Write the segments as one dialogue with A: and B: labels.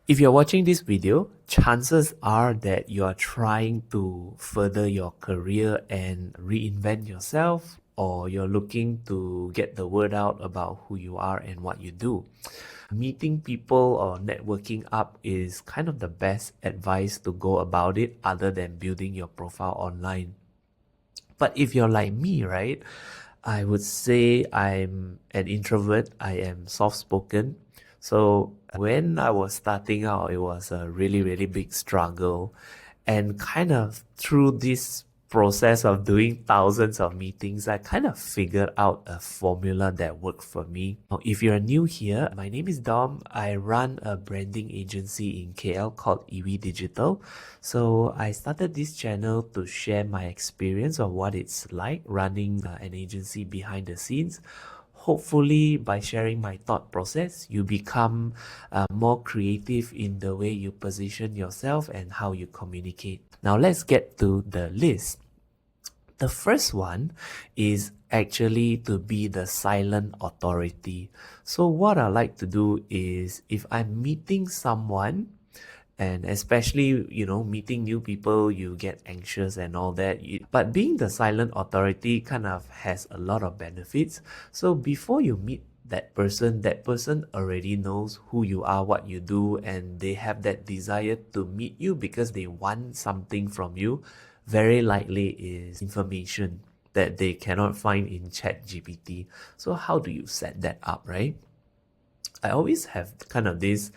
A: If you're watching this video, chances are that you are trying to further your career and reinvent yourself, or you're looking to get the word out about who you are and what you do. Meeting people or networking up is kind of the best advice to go about it other than building your profile online. But if you're like me, right, I would say I'm an introvert. I am soft-spoken. So when I was starting out, it was a really, really big struggle. And kind of through this process of doing thousands of meetings, I kind of figured out a formula that worked for me. Now, if you're new here, my name is Dom. I run a branding agency in KL called Iwi Digital. So I started this channel to share my experience of what it's like running an agency behind the scenes. Hopefully, by sharing my thought process, you become more creative in the way you position yourself and how you communicate. Now, let's get to the list. The first one is actually to be the silent authority. So what I like to do is if I'm meeting someone, and especially, meeting new people, you get anxious and all that. But being the silent authority kind of has a lot of benefits. So before you meet that person already knows who you are, what you do, and they have that desire to meet you because they want something from you. Very likely is information that they cannot find in ChatGPT. So how do you set that up, right? I always have kind of this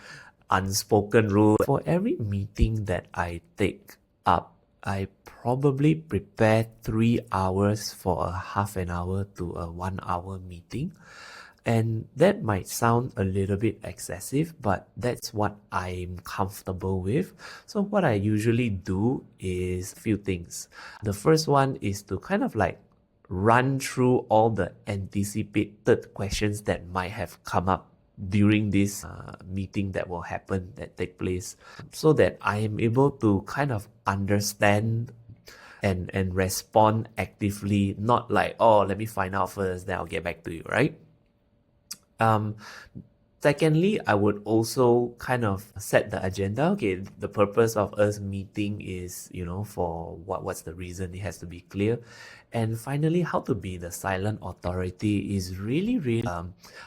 A: unspoken rule. For every meeting that I take up, I probably prepare 3 hours for a half an hour to a 1 hour meeting. And that might sound a little bit excessive, but that's what I'm comfortable with. So what I usually do is a few things. The first one is to kind of like run through all the anticipated questions that might have come up during this meeting that will happen, that take place, so that I am able to kind of understand and respond actively, not like, oh, let me find out first, then I'll get back to you, right? Secondly, I would also kind of set the agenda. Okay, the purpose of us meeting is, for what's the reason, it has to be clear. And finally, how to be the silent authority is really, really,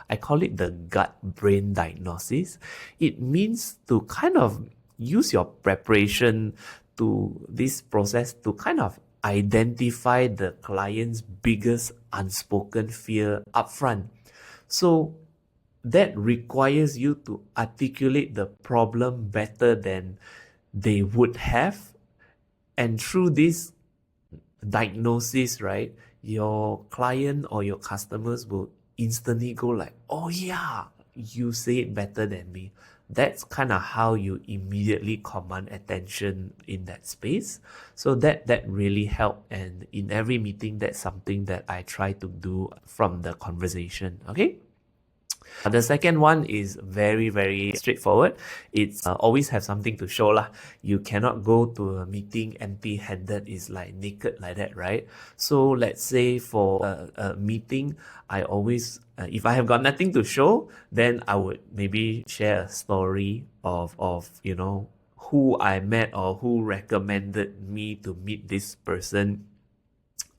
A: I call it the gut-brain diagnosis. It means to kind of use your preparation to this process to kind of identify the client's biggest unspoken fear upfront. So that requires you to articulate the problem better than they would have. And through this diagnosis, right, your client or your customers will instantly go like, oh yeah, you say it better than me. That's kind of how you immediately command attention in that space. So that really helped. And in every meeting, that's something that I try to do from the conversation. Okay. The second one is very, very straightforward. It's always have something to show lah. You cannot go to a meeting empty-handed, is like naked like that, right? So let's say for a meeting, I always, if I have got nothing to show, then I would maybe share a story of who I met or who recommended me to meet this person.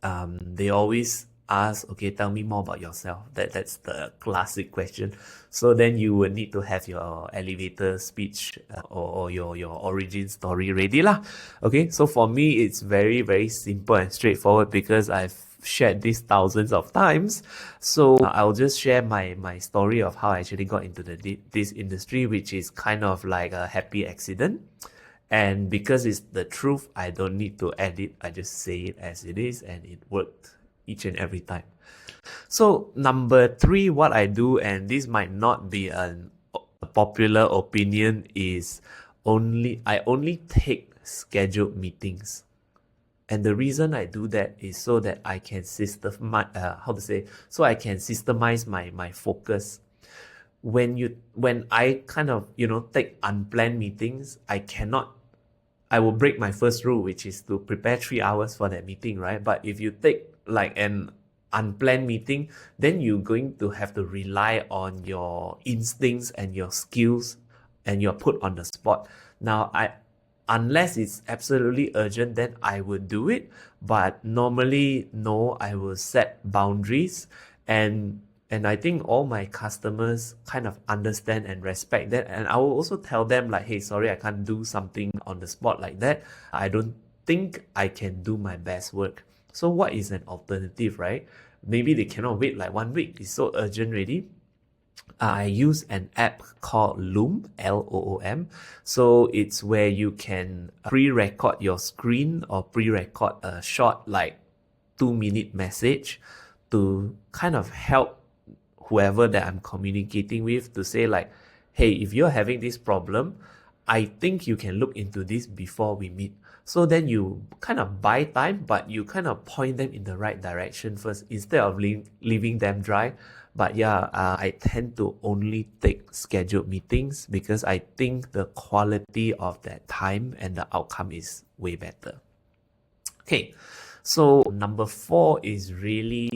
A: They always ask, okay, tell me more about yourself. That's the classic question. So then you would need to have your elevator speech or your origin story ready lah. Okay, so for me, it's very, very simple and straightforward because I've shared this thousands of times. So I'll just share my story of how I actually got into this industry, which is kind of like a happy accident. And because it's the truth, I don't need to edit. I just say it as it is, and it worked each and every time. So number 3, what I do, and this might not be a popular opinion, is I only take scheduled meetings. And the reason I do that is so that I can systemize my focus. When I kind of, take unplanned meetings, I will break my first rule, which is to prepare 3 hours for that meeting, right? But if you take like an unplanned meeting, then you're going to have to rely on your instincts and your skills and you're put on the spot. Now, unless it's absolutely urgent, then I would do it. But normally, no, I will set boundaries, and I think all my customers kind of understand and respect that. And I will also tell them like, hey, sorry, I can't do something on the spot like that. I don't think I can do my best work. So what is an alternative, right? Maybe they cannot wait like 1 week. It's so urgent already. I use an app called Loom, Loom. So it's where you can pre-record your screen or pre-record a short like 2-minute message to kind of help whoever that I'm communicating with to say like, hey, if you're having this problem, I think you can look into this before we meet. So then you kind of buy time, but you kind of point them in the right direction first instead of leaving them dry. But yeah, I tend to only take scheduled meetings because I think the quality of that time and the outcome is way better. Okay, so number 4 is really,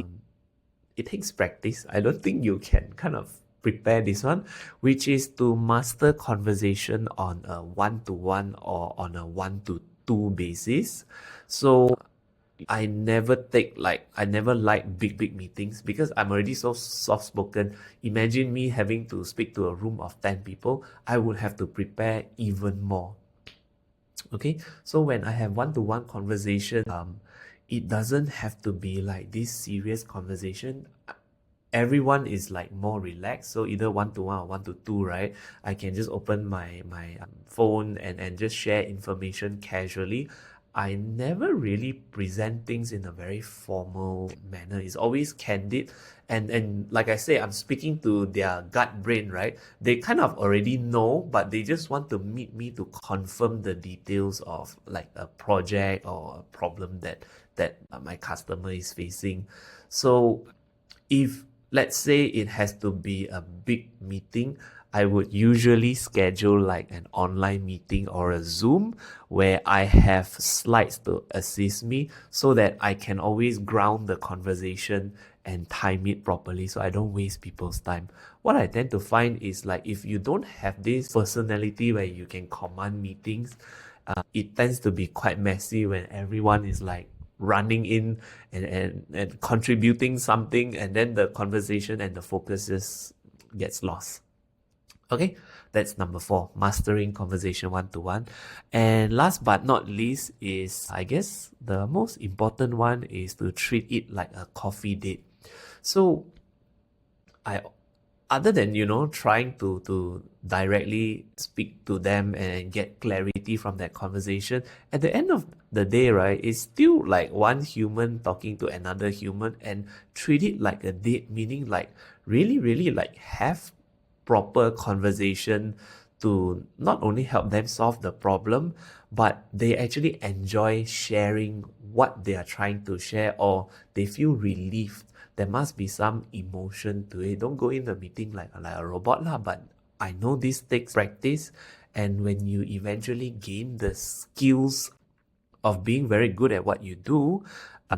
A: it takes practice. I don't think you can kind of prepare this one, which is to master conversation on a 1-to-1 or on a 1-to-2 basis. So I never like big meetings because I'm already so soft spoken. Imagine me having to speak to a room of 10 people. I would have to prepare even more. Okay, so when I have 1-to-1 conversation, it doesn't have to be like this serious conversation. Everyone is like more relaxed, so either 1-to-1 or 1-to-2, right? I can just open my phone and just share information casually. I never really present things in a very formal manner. It's always candid, and like I say, I'm speaking to their gut brain, right? They kind of already know, but they just want to meet me to confirm the details of like a project or a problem that my customer is facing. So if let's say it has to be a big meeting, I would usually schedule like an online meeting or a Zoom where I have slides to assist me so that I can always ground the conversation and time it properly so I don't waste people's time. What I tend to find is like if you don't have this personality where you can command meetings, it tends to be quite messy when everyone is like running in and contributing something, and then the conversation and the focus just gets lost. Okay, that's number 4, mastering conversation 1-to-1. And last but not least is, I guess, the most important one is to treat it like a coffee date. So other than, trying to directly speak to them and get clarity from that conversation, at the end of the day, right, it's still like one human talking to another human, and treat it like a date, meaning like really like have proper conversation to not only help them solve the problem, but they actually enjoy sharing what they are trying to share, or they feel relieved. There must be some emotion to it. Don't go in the meeting like a robot lah, but I know this takes practice, and when you eventually gain the skills of being very good at what you do,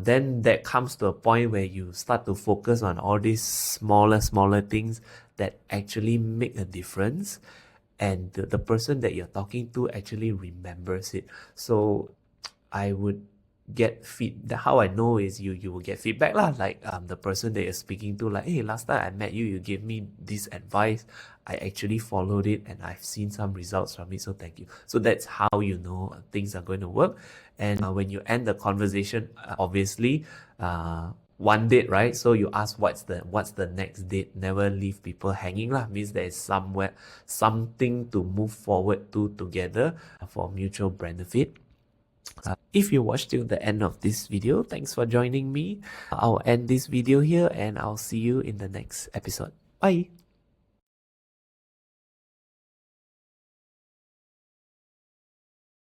A: then that comes to a point where you start to focus on all these smaller things that actually make a difference, and the person that you're talking to actually remembers it. So I would get how I know is you will get feedback lah, like the person that you're speaking to, like, hey, last time I met you, you gave me this advice, I actually followed it and I've seen some results from it, so thank you. So that's how you know things are going to work. And when you end the conversation, obviously one date, right? So you ask what's the next date. Never leave people hanging lah. Means there is something to move forward to together for mutual benefit. If you watched till the end of this video, thanks for joining me. I'll end this video here and I'll see you in the next episode. Bye.